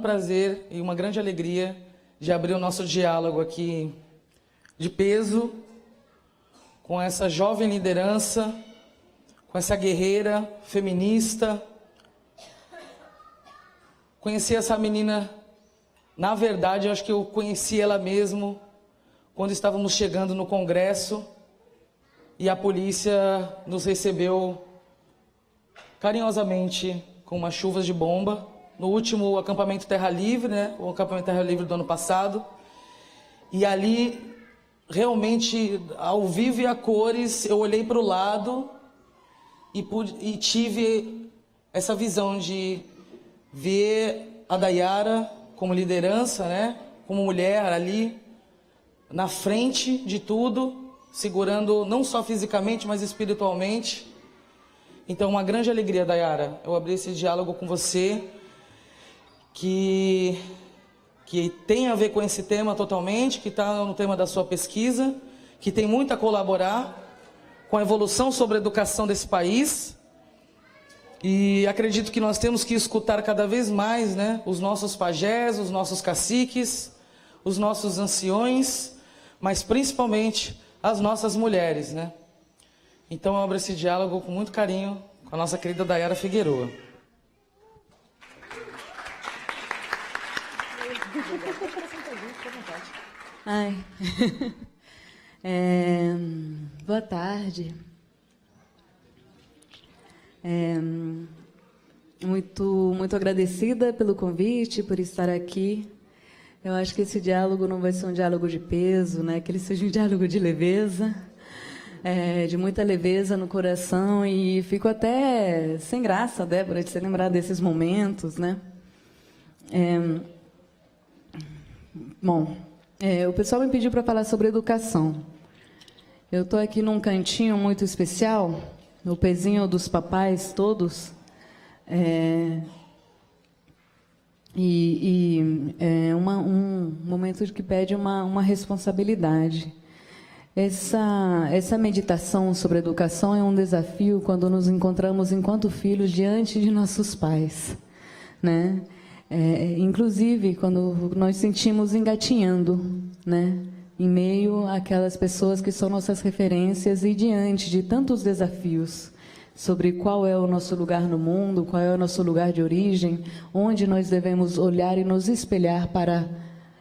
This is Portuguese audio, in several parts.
prazer e uma grande alegria de abrir o nosso diálogo aqui de peso com essa jovem liderança, com essa guerreira feminista. Conheci essa menina, na verdade, eu acho que eu conheci ela mesmo quando estávamos chegando no Congresso e a polícia nos recebeu carinhosamente com umas chuvas de bomba, no último acampamento Terra Livre, né? O acampamento Terra Livre do ano passado. E ali, realmente, ao vivo e a cores, eu olhei para o lado e tive essa visão de ver a Dayara como liderança, né? Como mulher ali, na frente de tudo, segurando não só fisicamente, mas espiritualmente. Então, uma grande alegria, Dayara, eu abrir esse diálogo com você, que tem a ver com esse tema totalmente, que está no tema da sua pesquisa, que tem muito a colaborar com a evolução sobre a educação desse país. E acredito que nós temos que escutar cada vez mais, né, os nossos pajés, os nossos caciques, os nossos anciões, mas principalmente as nossas mulheres, né? Então eu abro esse diálogo com muito carinho com a nossa querida Dayara Figueroa. Ai. Boa tarde. Muito agradecida pelo convite, por estar aqui. Eu acho que esse diálogo não vai ser um diálogo de peso, né? Que ele seja um diálogo de leveza, de muita leveza no coração, e fico até sem graça, Débora, de se lembrar desses momentos, né? O pessoal me pediu para falar sobre educação. Eu estou aqui num cantinho muito especial, no pezinho dos papais todos, um momento que pede uma responsabilidade. Essa meditação sobre educação é um desafio quando nos encontramos enquanto filhos diante de nossos pais, né? Inclusive quando nós sentimos engatinhando, né? Em meio àquelas pessoas que são nossas referências e diante de tantos desafios sobre qual é o nosso lugar no mundo, qual é o nosso lugar de origem, onde nós devemos olhar e nos espelhar para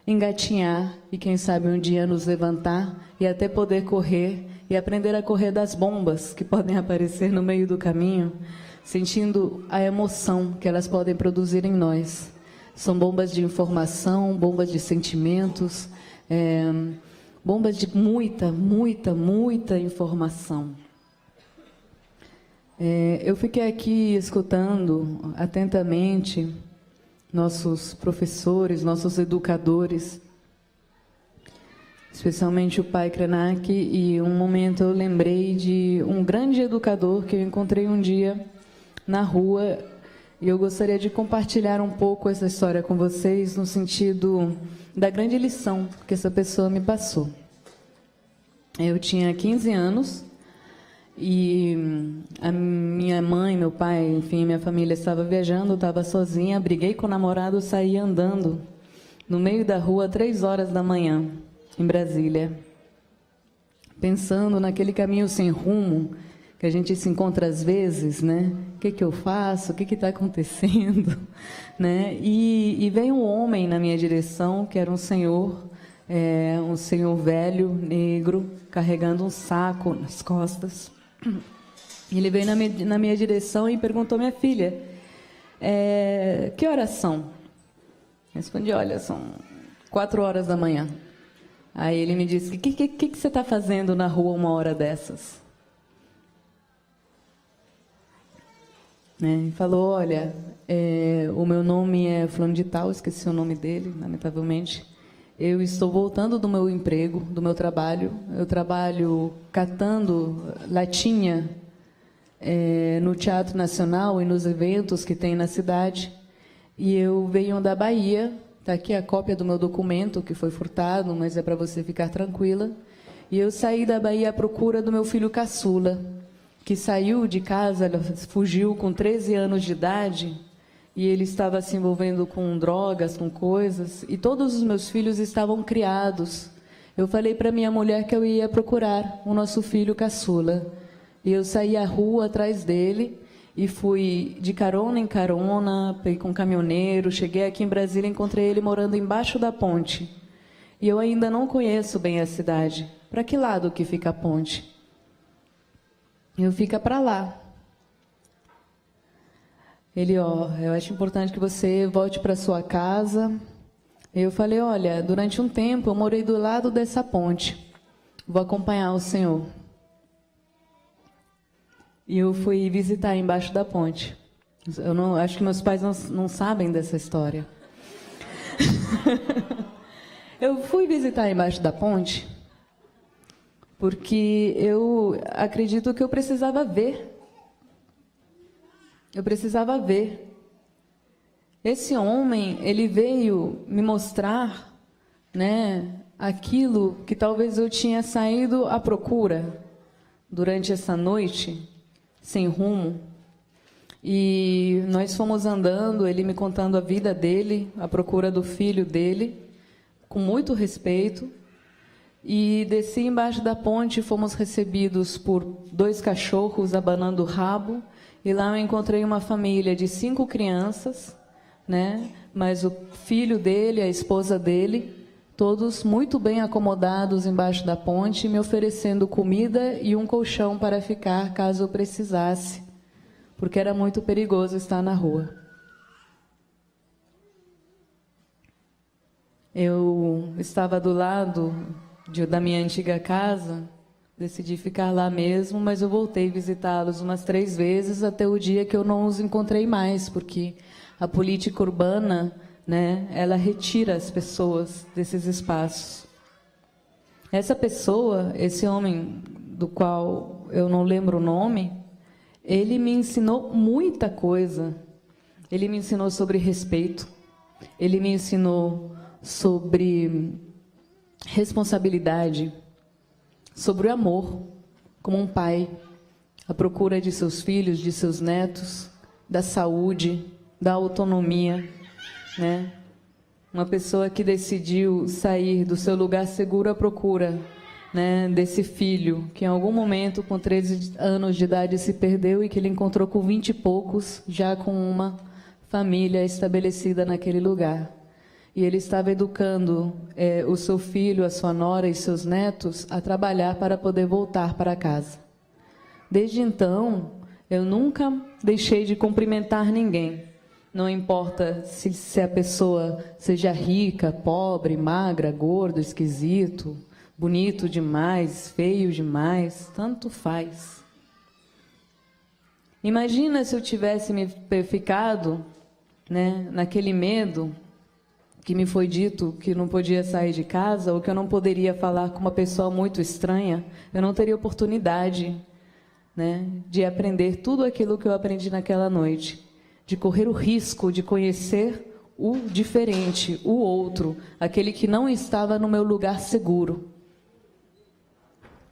engatinhar e, quem sabe, um dia nos levantar e até poder correr e aprender a correr das bombas que podem aparecer no meio do caminho, sentindo a emoção que elas podem produzir em nós. São bombas de informação, bombas de sentimentos, bombas de muita informação. Eu fiquei aqui escutando atentamente nossos professores, nossos educadores, especialmente o pai Krenak, e um momento eu lembrei de um grande educador que eu encontrei um dia na rua, e eu gostaria de compartilhar um pouco essa história com vocês, no sentido da grande lição que essa pessoa me passou. Eu tinha 15 anos, e a minha mãe, meu pai, enfim, minha família estava viajando, eu estava sozinha, briguei com o namorado, saí andando no meio da rua, 3 horas da manhã, em Brasília, pensando naquele caminho sem rumo, que a gente se encontra às vezes, né? O que eu faço? O que está acontecendo? Né? E veio um homem na minha direção, que era um senhor velho, negro, carregando um saco nas costas. Ele veio na minha direção e perguntou: minha filha, que horas são? Respondi: olha, são 4 horas da manhã. Aí ele me disse: o que você está fazendo na rua uma hora dessas? Ele falou: olha, o meu nome é fulano de tal, esqueci o nome dele, lamentavelmente. Eu estou voltando do meu emprego, do meu trabalho. Eu trabalho catando latinha no Teatro Nacional e nos eventos que tem na cidade. E eu venho da Bahia. Está aqui a cópia do meu documento, que foi furtado, mas é para você ficar tranquila. E eu saí da Bahia à procura do meu filho caçula, que saiu de casa, fugiu com 13 anos de idade, e ele estava se envolvendo com drogas, com coisas, e todos os meus filhos estavam criados. Eu falei para minha mulher que eu ia procurar o nosso filho caçula. E eu saí à rua atrás dele e fui de carona em carona, peguei com um caminhoneiro, cheguei aqui em Brasília e encontrei ele morando embaixo da ponte. E eu ainda não conheço bem a cidade. Para que lado que fica a ponte? Eu fico para lá. Ele, eu acho importante que você volte para sua casa. Eu falei, olha, durante um tempo eu morei do lado dessa ponte. Vou acompanhar o senhor. E eu fui visitar embaixo da ponte. Eu não, acho que meus pais não sabem dessa história. Eu fui visitar embaixo da ponte porque eu acredito que eu precisava ver. Eu precisava ver. Esse homem, ele veio me mostrar, né, aquilo que talvez eu tinha saído à procura durante essa noite, sem rumo. E nós fomos andando, ele me contando a vida dele, à procura do filho dele, com muito respeito. E desci embaixo da ponte, fomos recebidos por 2 cachorros abanando o rabo. E lá eu encontrei uma família de 5 crianças, né? Mas o filho dele, a esposa dele, todos muito bem acomodados embaixo da ponte, me oferecendo comida e um colchão para ficar caso eu precisasse, porque era muito perigoso estar na rua. Eu estava do lado da minha antiga casa, decidi ficar lá mesmo, mas eu voltei visitá-los umas 3 vezes até o dia que eu não os encontrei mais, porque a política urbana, né, ela retira as pessoas desses espaços. Essa pessoa, esse homem do qual eu não lembro o nome, ele me ensinou muita coisa. Ele me ensinou sobre respeito, ele me ensinou sobre responsabilidade, sobre o amor, como um pai, à procura de seus filhos, de seus netos, da saúde, da autonomia, né? Uma pessoa que decidiu sair do seu lugar seguro à procura, né, desse filho, que em algum momento, com 13 anos de idade, se perdeu e que ele encontrou com 20 e poucos, já com uma família estabelecida naquele lugar. E ele estava educando o seu filho, a sua nora e seus netos a trabalhar para poder voltar para casa. Desde então, eu nunca deixei de cumprimentar ninguém. Não importa se a pessoa seja rica, pobre, magra, gordo, esquisito, bonito demais, feio demais, tanto faz. Imagina se eu tivesse me ficado, né, naquele medo que me foi dito que não podia sair de casa ou que eu não poderia falar com uma pessoa muito estranha, eu não teria oportunidade, né, de aprender tudo aquilo que eu aprendi naquela noite, de correr o risco de conhecer o diferente, o outro, aquele que não estava no meu lugar seguro.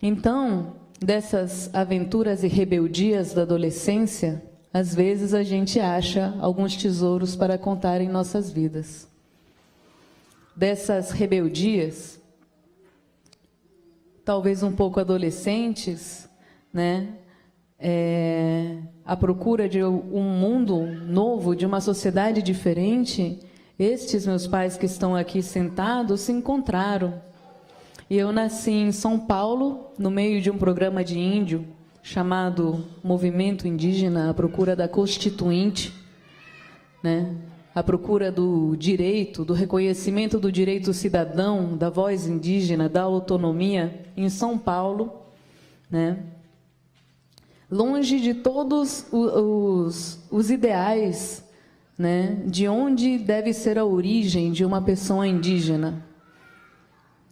Então, dessas aventuras e rebeldias da adolescência, às vezes a gente acha alguns tesouros para contar em nossas vidas. Dessas rebeldias, talvez um pouco adolescentes, né? À procura de um mundo novo, de uma sociedade diferente, estes meus pais que estão aqui sentados se encontraram. E eu nasci em São Paulo, no meio de um programa de índio chamado Movimento Indígena à Procura da Constituinte, né? À procura do direito, do reconhecimento do direito cidadão, da voz indígena, da autonomia, em São Paulo, né? Longe de todos os ideais, né, de onde deve ser a origem de uma pessoa indígena.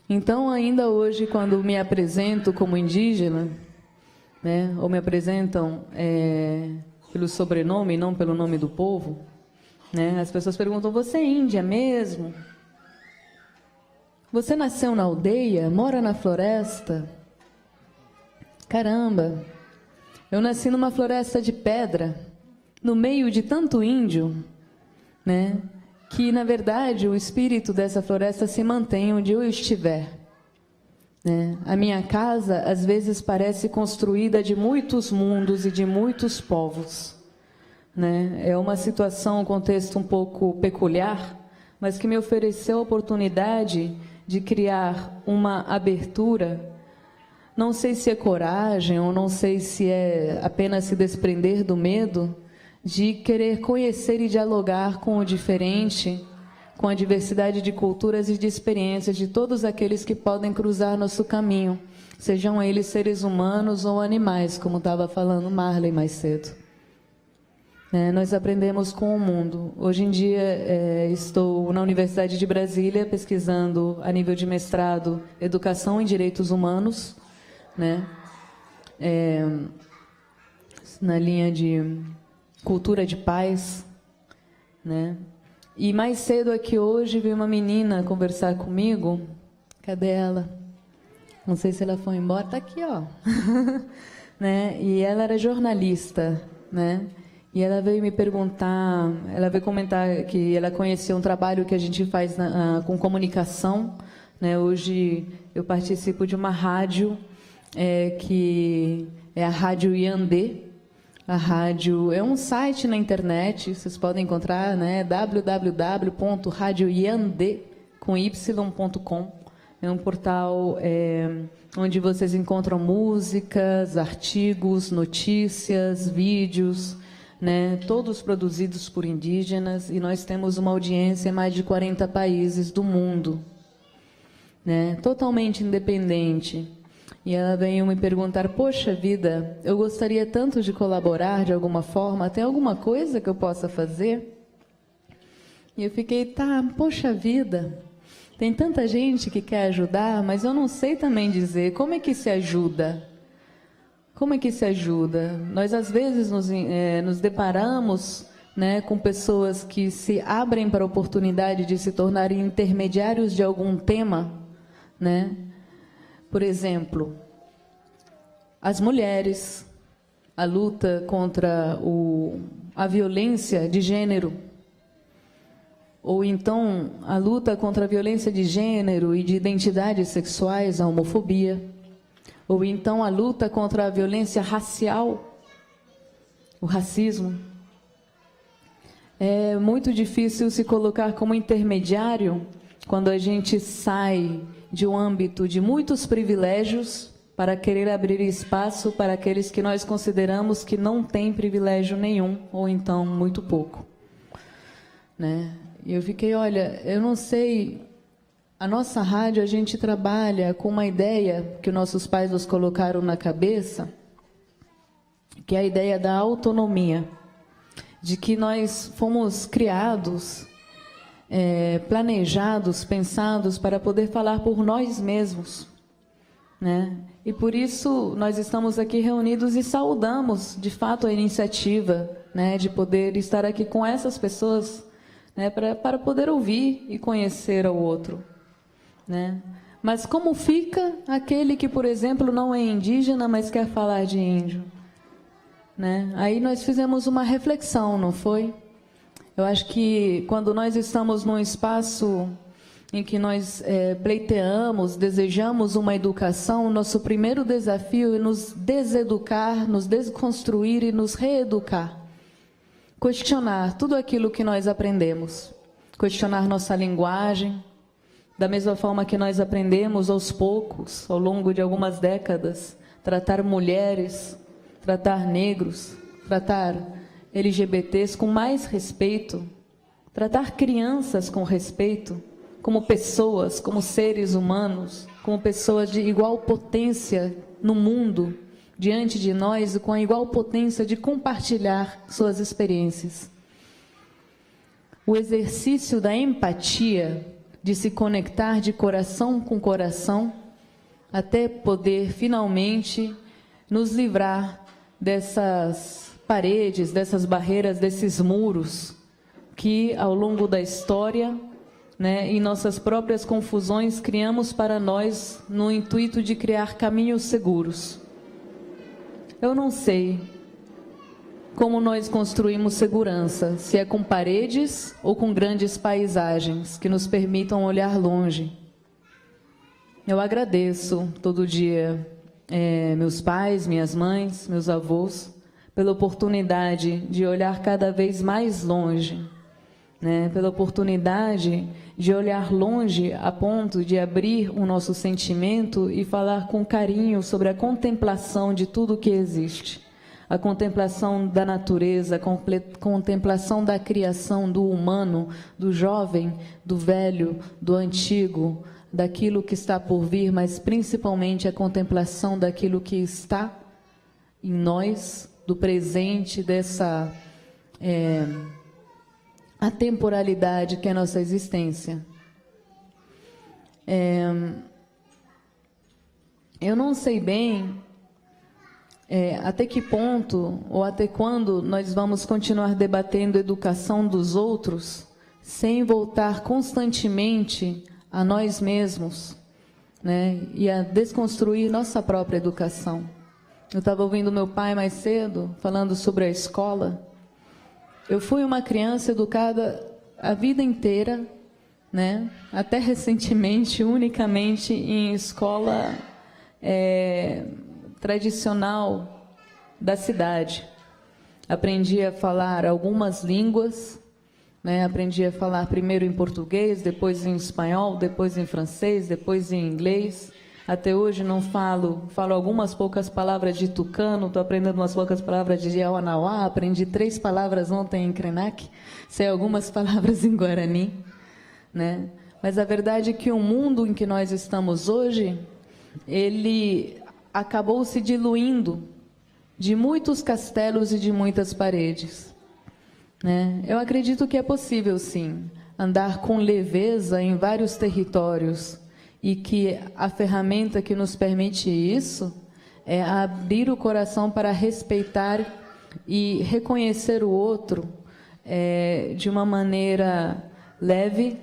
Então, ainda hoje, quando me apresento como indígena, né, ou me apresentam pelo sobrenome, não pelo nome do povo, né, as pessoas perguntam, você é índia mesmo? Você nasceu na aldeia? Mora na floresta? Caramba! Eu nasci numa floresta de pedra, no meio de tanto índio, né? Que, na verdade, o espírito dessa floresta se mantém onde eu estiver. Né? A minha casa, às vezes, parece construída de muitos mundos e de muitos povos. Né? É uma situação, um contexto um pouco peculiar, mas que me ofereceu a oportunidade de criar uma abertura. Não sei se é coragem ou não sei se é apenas se desprender do medo, de querer conhecer e dialogar com o diferente, com a diversidade de culturas e de experiências de todos aqueles que podem cruzar nosso caminho, sejam eles seres humanos ou animais, como estava falando Marley mais cedo. Nós aprendemos com o mundo. Hoje em dia estou na Universidade de Brasília pesquisando a nível de mestrado Educação em Direitos Humanos, né? Na linha de cultura de paz, né? E mais cedo aqui hoje veio uma menina conversar comigo. Cadê ela? Não sei se ela foi embora. Está aqui, ó. Né? E ela era jornalista, né? E ela veio me perguntar, ela veio comentar que ela conhecia um trabalho que a gente faz com comunicação, né? Hoje eu participo de uma rádio que é a Rádio Yandê. A rádio é um site na internet, vocês podem encontrar, né? www.radioyandê.com. É um portal onde vocês encontram músicas, artigos, notícias, vídeos, né? Todos produzidos por indígenas, e nós temos uma audiência em mais de 40 países do mundo, né? Totalmente independente. E ela veio me perguntar, poxa vida, eu gostaria tanto de colaborar de alguma forma, tem alguma coisa que eu possa fazer? E eu fiquei, tá, poxa vida, tem tanta gente que quer ajudar, mas eu não sei também dizer como é que se ajuda. Como é que se ajuda? Nós, às vezes, nos deparamos, né, com pessoas que se abrem para a oportunidade de se tornarem intermediários de algum tema, né? Por exemplo, as mulheres, a luta contra a violência de gênero, ou então a luta contra a violência de gênero e de identidades sexuais, a homofobia, ou então a luta contra a violência racial, o racismo. É muito difícil se colocar como intermediário quando a gente sai de um âmbito de muitos privilégios para querer abrir espaço para aqueles que nós consideramos que não têm privilégio nenhum, ou então muito pouco. Né? E eu fiquei, olha, eu não sei, a nossa rádio, a gente trabalha com uma ideia que nossos pais nos colocaram na cabeça, que é a ideia da autonomia, de que nós fomos criados, planejados, pensados para poder falar por nós mesmos, né? E por isso nós estamos aqui reunidos e saudamos, de fato, a iniciativa, né, de poder estar aqui com essas pessoas, né, para poder ouvir e conhecer ao outro, né? Mas como fica aquele que, por exemplo, não é indígena, mas quer falar de índio, né? Aí nós fizemos uma reflexão, não foi? Eu acho que quando nós estamos num espaço em que nós pleiteamos, desejamos uma educação, nosso primeiro desafio é nos deseducar, nos desconstruir e nos reeducar. Questionar tudo aquilo que nós aprendemos. Questionar nossa linguagem, da mesma forma que nós aprendemos aos poucos, ao longo de algumas décadas, tratar mulheres, tratar negros, tratar LGBTs com mais respeito, tratar crianças com respeito, como pessoas, como seres humanos, como pessoas de igual potência no mundo, diante de nós, e com a igual potência de compartilhar suas experiências. O exercício da empatia, de se conectar de coração com coração, até poder finalmente nos livrar dessas paredes, dessas barreiras, desses muros que ao longo da história, né, em nossas próprias confusões, criamos para nós no intuito de criar caminhos seguros. Eu não sei como nós construímos segurança, se é com paredes ou com grandes paisagens que nos permitam olhar longe. Eu agradeço todo dia meus pais, minhas mães, meus avós, pela oportunidade de olhar cada vez mais longe, né? Pela oportunidade de olhar longe a ponto de abrir o nosso sentimento e falar com carinho sobre a contemplação de tudo que existe. A contemplação da natureza, a contemplação da criação do humano, do jovem, do velho, do antigo, daquilo que está por vir, mas principalmente a contemplação daquilo que está em nós, do presente, dessa a temporalidade que é a nossa existência. Eu não sei bem até que ponto ou até quando nós vamos continuar debatendo a educação dos outros sem voltar constantemente a nós mesmos, né, e a desconstruir nossa própria educação. Eu estava ouvindo meu pai mais cedo falando sobre a escola. Eu fui uma criança educada a vida inteira, né, até recentemente, unicamente em escola tradicional da cidade. Aprendi a falar algumas línguas, né? Aprendi a falar primeiro em português, depois em espanhol, depois em francês, depois em inglês. Até hoje não falo algumas poucas palavras de tucano, estou aprendendo umas poucas palavras de Yawanawá, aprendi 3 palavras ontem em Krenak, sei algumas palavras em Guarani, né? Mas a verdade é que o mundo em que nós estamos hoje, ele acabou se diluindo de muitos castelos e de muitas paredes, né? Eu acredito que é possível, sim, andar com leveza em vários territórios e que a ferramenta que nos permite isso é abrir o coração para respeitar e reconhecer o outro de uma maneira leve,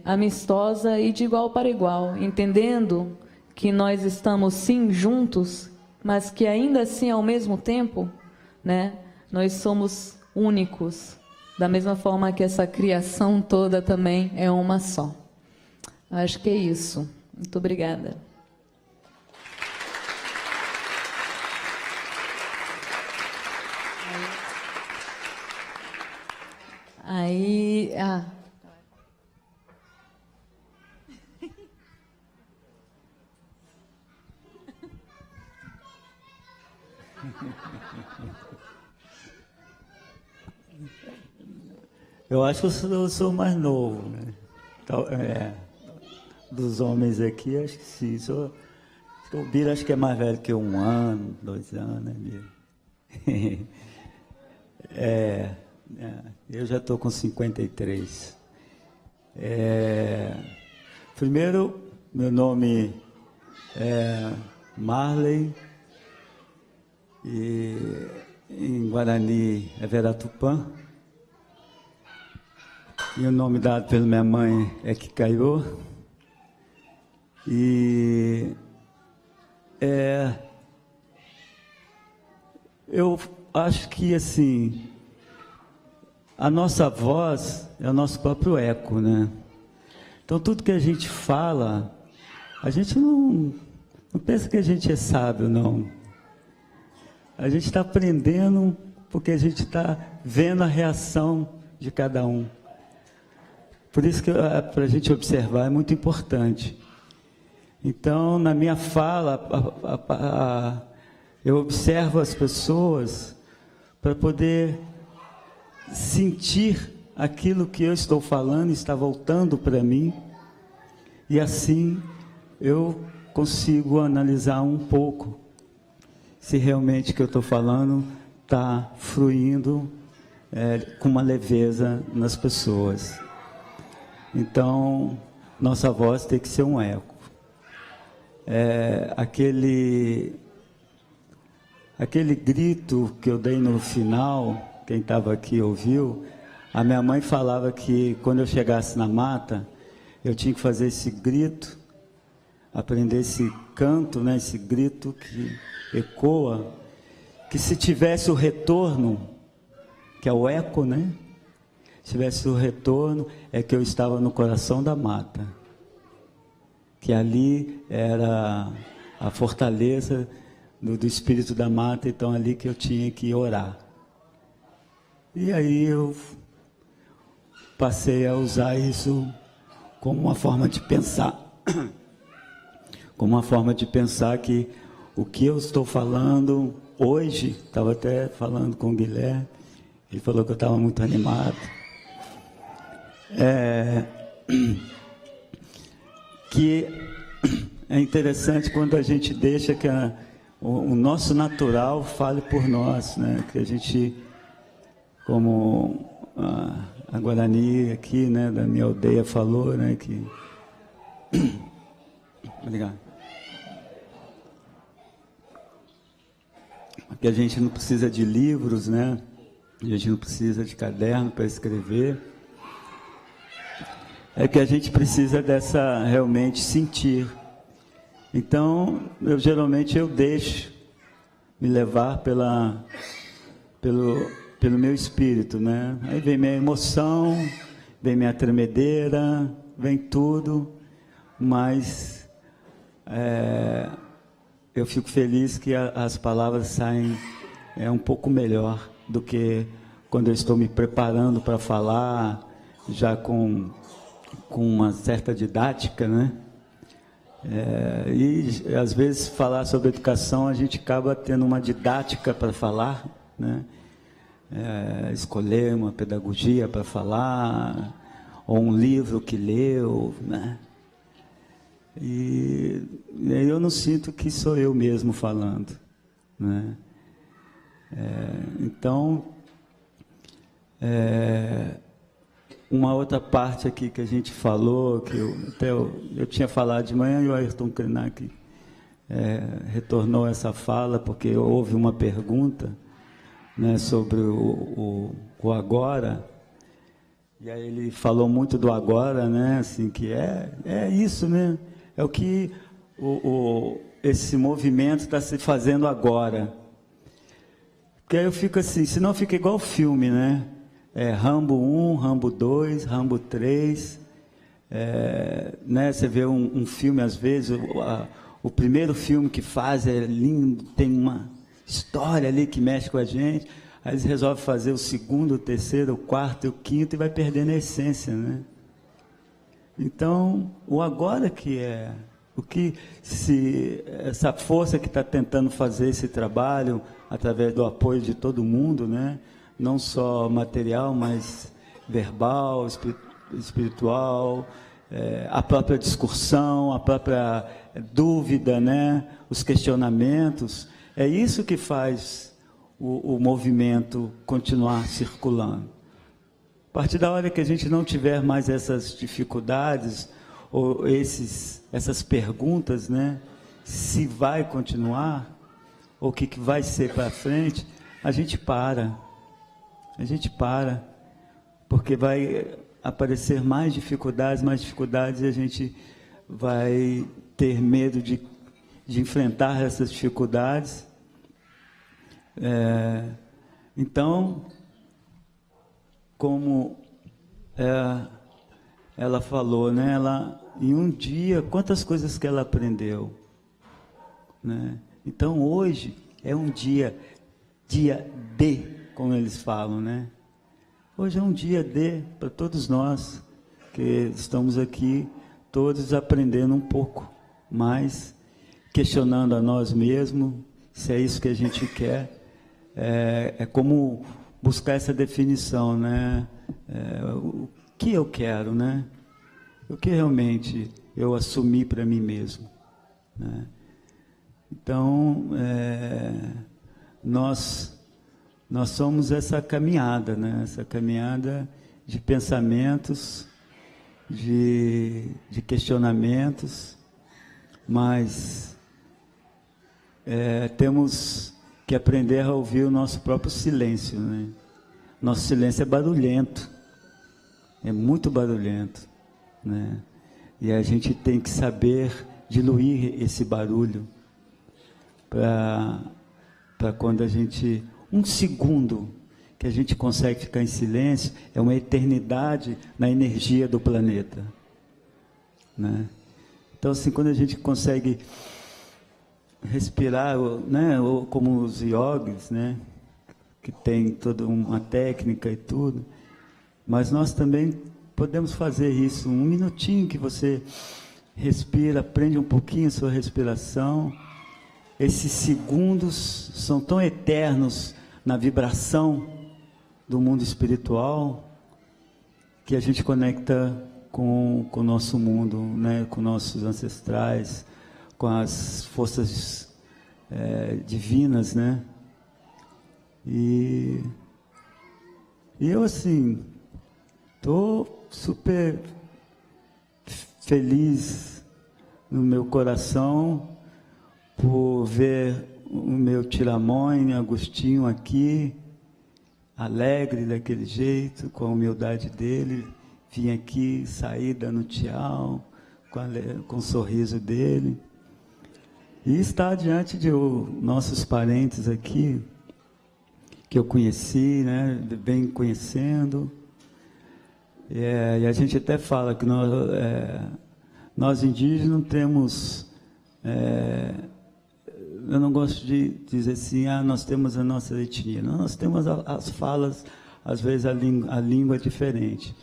amistosa e de igual para igual, entendendo que nós estamos, sim, juntos, mas que ainda assim, ao mesmo tempo, né, nós somos únicos, da mesma forma que essa criação toda também é uma só. Acho que é isso. Muito obrigada. Eu acho que eu sou mais novo, né? Então, dos homens aqui, acho que sim. O Bira acho que é mais velho que 1 ano, 2 anos, né, Bira? Eu já estou com 53. Primeiro, meu nome é Marley, e em Guarani é Veratupã. E o nome dado pela minha mãe é Kikaiô. E eu acho que, assim, a nossa voz é o nosso próprio eco, né? Então, tudo que a gente fala, a gente não pensa que a gente é sábio, não. A gente está aprendendo porque a gente está vendo a reação de cada um. Por isso que para a gente observar é muito importante. Então, na minha fala, eu observo as pessoas para poder sentir aquilo que eu estou falando está voltando para mim, e assim eu consigo analisar um pouco se realmente o que eu estou falando está fluindo com uma leveza nas pessoas. Então, nossa voz tem que ser um eco. Aquele grito que eu dei no final, quem estava aqui ouviu, a minha mãe falava que quando eu chegasse na mata, eu tinha que fazer esse grito, aprender esse canto, né, esse grito que ecoa, que se tivesse o retorno, que é o eco, né? Se tivesse o retorno, é que eu estava no coração da mata. Que ali era a fortaleza do espírito da mata, então ali que eu tinha que orar. E aí eu passei a usar isso como uma forma de pensar. Como uma forma de pensar que o que eu estou falando hoje, estava até falando com o Guilherme, ele falou que eu estava muito animado. Que é interessante quando a gente deixa que o nosso natural fale por nós, né? Que a gente, como a Guarani aqui, né, da minha aldeia falou, né, que... Obrigado. Que a gente não precisa de livros, né? A gente não precisa de caderno para escrever. É que a gente precisa dessa, realmente, sentir. Então, geralmente eu deixo me levar pelo meu espírito, né? Aí vem minha emoção, vem minha tremedeira, vem tudo, mas eu fico feliz que as palavras saem um pouco melhor do que quando eu estou me preparando para falar, já com uma certa didática, né? E às vezes falar sobre educação a gente acaba tendo uma didática para falar, né? Escolher uma pedagogia para falar, ou um livro que leu, né? E eu não sinto que sou eu mesmo falando, né? Então, uma outra parte aqui que a gente falou, que eu tinha falado de manhã, e o Ayrton Krenak retornou essa fala, porque houve uma pergunta, né, sobre o agora, e aí ele falou muito do agora, né, assim, que é isso, né, é o que esse movimento está se fazendo agora. Porque aí eu fico assim, senão fica igual filme, né? Rambo 1, Rambo 2, Rambo 3, né? Você vê um filme, às vezes, o primeiro filme que faz é lindo, tem uma história ali que mexe com a gente, aí eles resolvem fazer o segundo, o terceiro, o quarto e o quinto e vai perdendo a essência, né? Então, o agora que o que se essa força que está tentando fazer esse trabalho através do apoio de todo mundo, né? Não só material, mas verbal, espiritual, a própria discussão, a própria dúvida, né? Os questionamentos, é isso que faz o movimento continuar circulando. A partir da hora que a gente não tiver mais essas dificuldades, ou essas perguntas, né? Se vai continuar, ou o que vai ser para frente, a gente para, porque vai aparecer mais dificuldades, e a gente vai ter medo de enfrentar essas dificuldades. Então, como ela falou, né? Em um dia, quantas coisas que ela aprendeu, né? Então, hoje é um dia D, como eles falam, né? Hoje é um dia D para todos nós, que estamos aqui, todos aprendendo um pouco mais, questionando a nós mesmos, se é isso que a gente quer. É como buscar essa definição, né? O que eu quero, né? O que realmente eu assumi para mim mesmo, né? Então, nós somos essa caminhada, né? Essa caminhada de pensamentos, de questionamentos, mas temos que aprender a ouvir o nosso próprio silêncio, né? Nosso silêncio é barulhento, é muito barulhento, né? E a gente tem que saber diluir esse barulho para para quando a gente... Um segundo que a gente consegue ficar em silêncio é uma eternidade na energia do planeta, né? Então, assim, quando a gente consegue respirar, né, ou como os yogis, né, que tem toda uma técnica e tudo, mas nós também podemos fazer isso. Um minutinho que você respira, prende um pouquinho a sua respiração. Esses segundos são tão eternos na vibração do mundo espiritual que a gente conecta com o nosso mundo, né, com nossos ancestrais, com as forças divinas, né? E eu, assim, estou super feliz no meu coração por ver o meu Tiramone, Agostinho aqui, alegre daquele jeito, com a humildade dele, vim aqui, sair dando tchau, com o sorriso dele, e estar diante de nossos parentes aqui, que eu conheci, né, bem conhecendo, e a gente até fala que nós indígenas não temos, eu não gosto de dizer assim, nós temos a nossa etnia, não, nós temos as falas, às vezes a língua é diferente,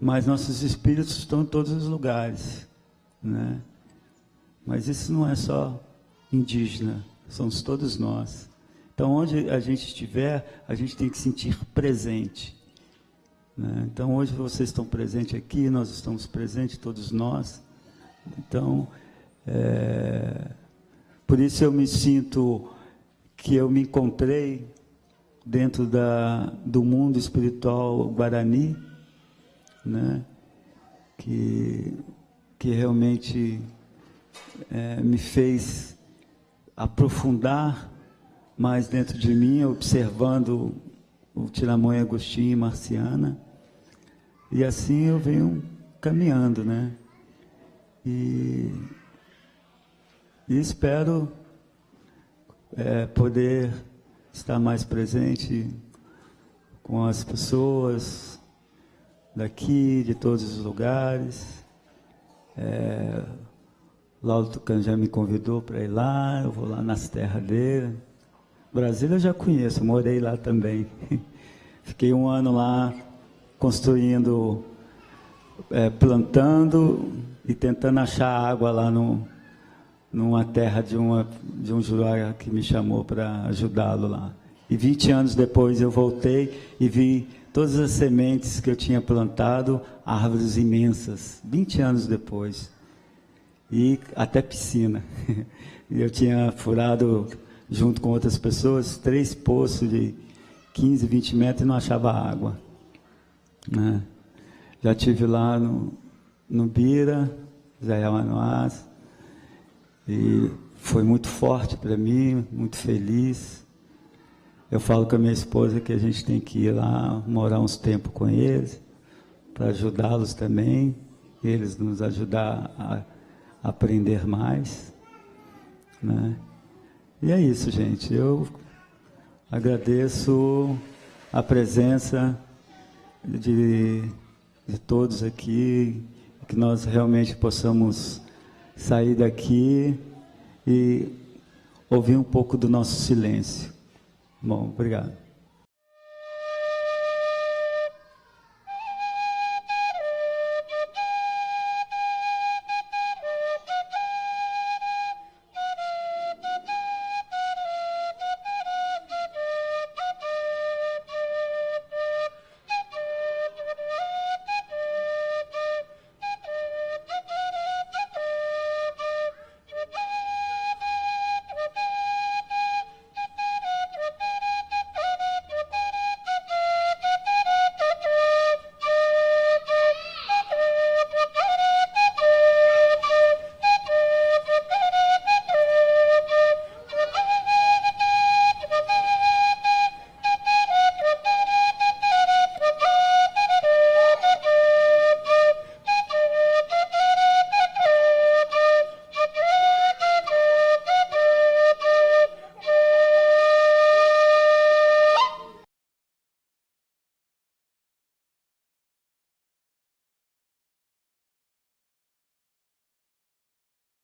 mas nossos espíritos estão em todos os lugares, né? Mas isso não é só indígena, somos todos nós. Então, onde a gente estiver, a gente tem que sentir presente, né? Então, hoje vocês estão presentes aqui, nós estamos presentes, todos nós. Então, por isso eu me sinto que eu me encontrei dentro do mundo espiritual Guarani, né? Que realmente me fez aprofundar mais dentro de mim, observando o Tiramone, Agostinho e Marciana, e assim eu venho caminhando, né? E espero poder estar mais presente com as pessoas daqui, de todos os lugares. Laudo Tucano já me convidou para ir lá, eu vou lá nas terras dele. Brasília eu já conheço, morei lá também. Fiquei 1 ano lá construindo, plantando e tentando achar água lá numa terra de um Juruá que me chamou para ajudá-lo lá. E 20 anos depois eu voltei e vi todas as sementes que eu tinha plantado, árvores imensas, 20 anos depois. E até piscina. Eu tinha furado, junto com outras pessoas, 3 poços de 15, 20 metros e não achava água, né? Já estive lá no Bira, Zé Manoás, e foi muito forte para mim, muito feliz. Eu falo com a minha esposa que a gente tem que ir lá, morar uns tempos com eles, para ajudá-los também, eles nos ajudar a aprender mais, né? E é isso, gente. Eu agradeço a presença de todos aqui, que nós realmente possamos sair daqui e ouvir um pouco do nosso silêncio. Bom, obrigado.